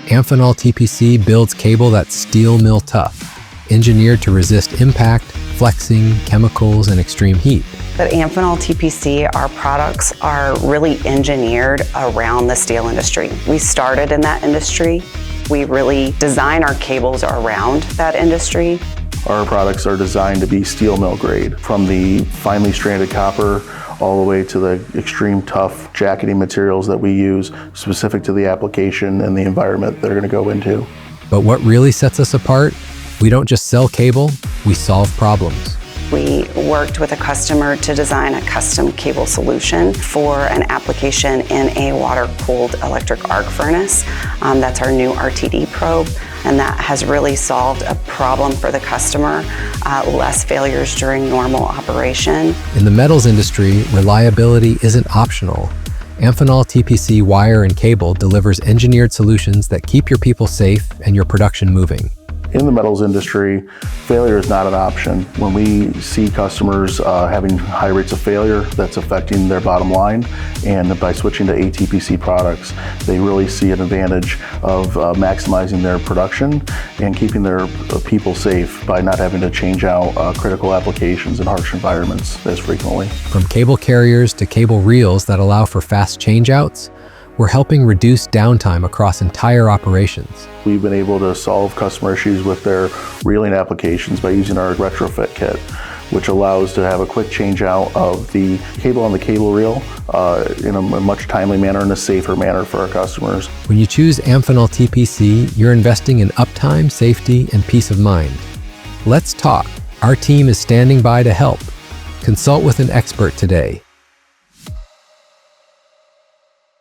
Amphenol TPC builds cable that's steel mill tough, engineered to resist impact, flexing, chemicals, and extreme heat. At Amphenol TPC, our products are really engineered around the steel industry. We started in that industry. We really design our cables around that industry. Our products are designed to be steel mill grade, from the finely stranded copper all the way to the extreme tough jacketing materials that we use specific to the application and the environment they're going to go into. But what really sets us apart? We don't just sell cable, we solve problems. We worked with a customer to design a custom cable solution for an application in a water-cooled electric arc furnace. That's our new RTD probe, and that has really solved a problem for the customer, less failures during normal operation. In the metals industry, reliability isn't optional. Amphenol TPC Wire and Cable delivers engineered solutions that keep your people safe and your production moving. In the metals industry, failure is not an option. When we see customers having high rates of failure, that's affecting their bottom line, and by switching to ATPC products, they really see an advantage of maximizing their production and keeping their people safe by not having to change out critical applications in harsh environments as frequently. From cable carriers to cable reels that allow for fast changeouts, we're helping reduce downtime across entire operations. We've been able to solve customer issues with their reeling applications by using our retrofit kit, which allows to have a quick change out of the cable on the cable reel in a much timely manner and a safer manner for our customers. When you choose Amphenol TPC, you're investing in uptime, safety, and peace of mind. Let's talk. Our team is standing by to help. Consult with an expert today.